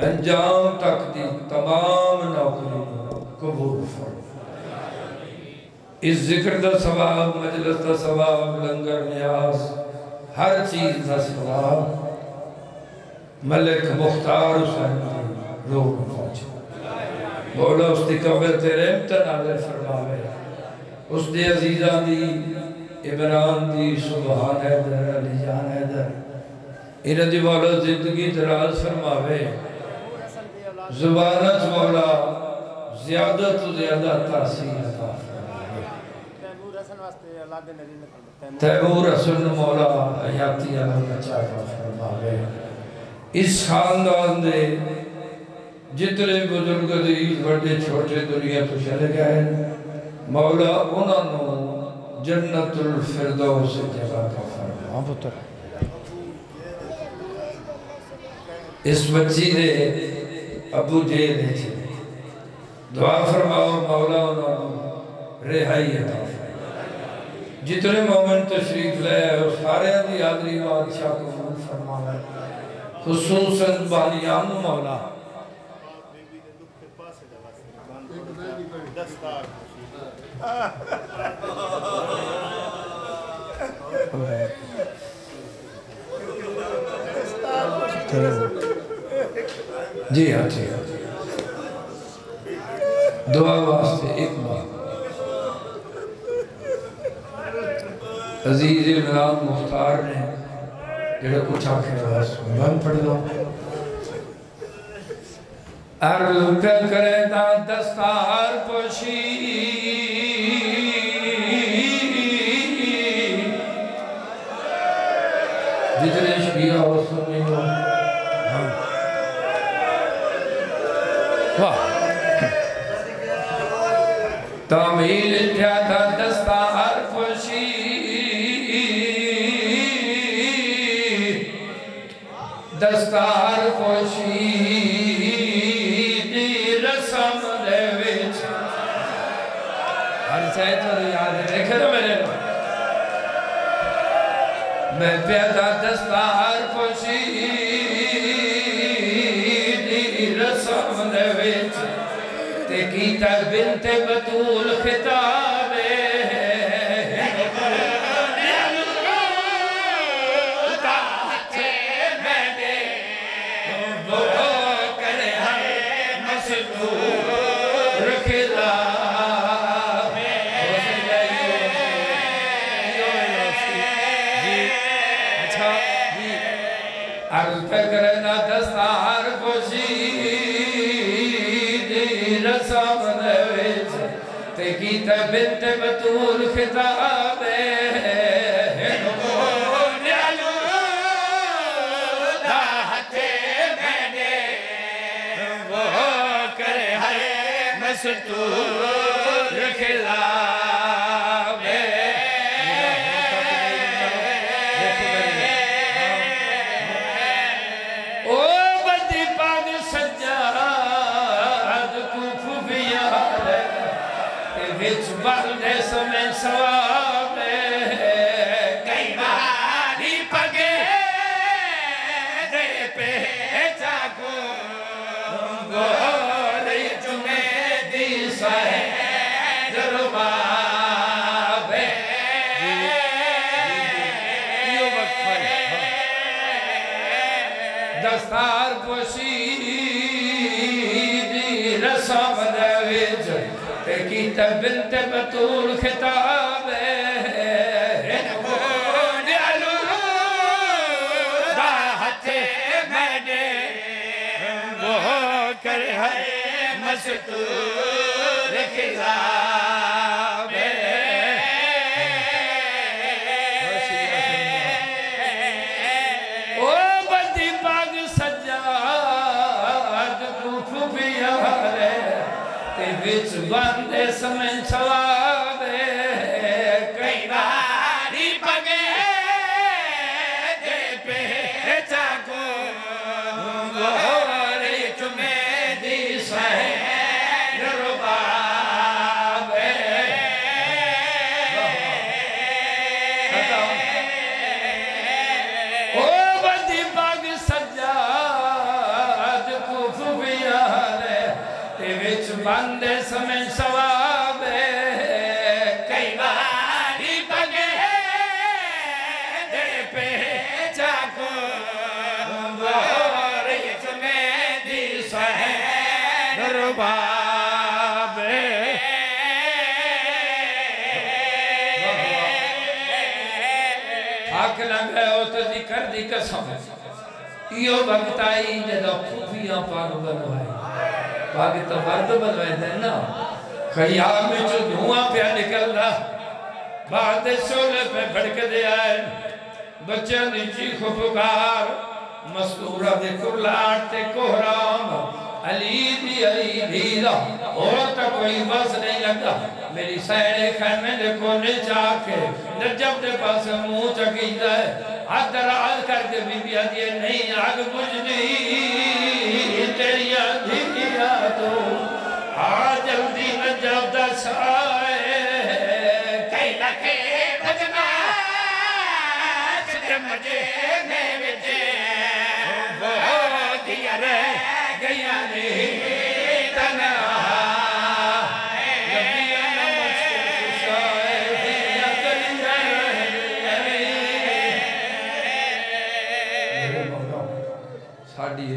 अंजाम तक दी तमाम नौकरी कबूल फरमा। इस जिक्र दा सवाब, मजलिस दा सवाब, लंगर न्यास हर चीज दा सवाब मलिक मुख्तार हुसैन दी रूह में पहुंचे। मौला उसकी कब्र ते रहमत नाज़िल फरमावे, उसके अजीज़ां दी, इमरान दी, सुभान हैदर, अली जान हैदर, इन्हां दी मौला जिंदगी दराज फरमावे। ज़ुबानत मौला ज़्यादा तो ज़्यादा तासीर अता फरमावे। तैमूर हसन मौला हयाती अमल अता फरमावे। इस खानदान दे जितने बुजुर्ग अजीज बड़े छोटे दुनिया तो चले गए, मौला उन्होंने जन्नतुल फिरदौस जगह अता फरमा पुत्र। इस बच्ची ने अबू जेल दुआ फरमाओ, मौला उन्होंने रिहाई अता फरमा। जितने मोमिन तशरीफ ले उस सारे की हाजरी बादशाह कबूल फरमावे, खुसूसन बानियान मौला जी हाँ जी हाँ दुआ वास्ते एक बार अजीज इमरान मुख्तार ने जो कुछ आखे बन पढ़ लो। अर्ज़ पे करे ता दस्तार पोशी जितने शिया हो सुनी हो तामील क्या था दस्तार पोशी दस्तार पोशी दी रस्म दे विच हर शय तो याद रखे ना मेरे मैं प्यादा दस्तार पोशी दी रस्म दे विच ते कीता बिनते बतूल खिताबे दस्तार पोशी दी रस्म दे विच ते कीता बिनते बतूल खिताबे मस्तूर खिलावे ओ बदी पाग सज्जाद कुफिया ते विच बंदे समय सवाबे कई बारी पगे दे पे जागो दस्तार पोशी दी रस्म दे विच ते कीता बिनते बतूल खिताबे मस्तूर खिलावे ओ बदी पाग सज्जाद कुफिया ते विच बंदे समय छवावे कई बारी पगे दे पे जागो गोरे चुमे दी सह बांधे समय सवाब कई बारी बगे दे पे चाको में दी दरबाब आख न गयो तो जिक्र दी कसम यो वक्त आई जब खूफिया पाग बनवाए पाग तो मर्द बनवाए थे ना खयाल में जो धुआं पे निकलना बाद शोले पे भड़क दिया है बच्चों ने चीखो पुकार मस्तूरा दे कुर्लाट ते कोहराम अली दी और तो कोई बस नहीं लगा मेरी सैरे खैमे दे कोने जाके नजब दे पास मुंह चकीदा है हाथ दराज करके बीबिया दिए नहीं आग बुझनी तेरिया धिया तो आ जल्दी नजब दा साए कई लखे भजना ते मजे में विचे वो दिया रे गया ने तना साड़ी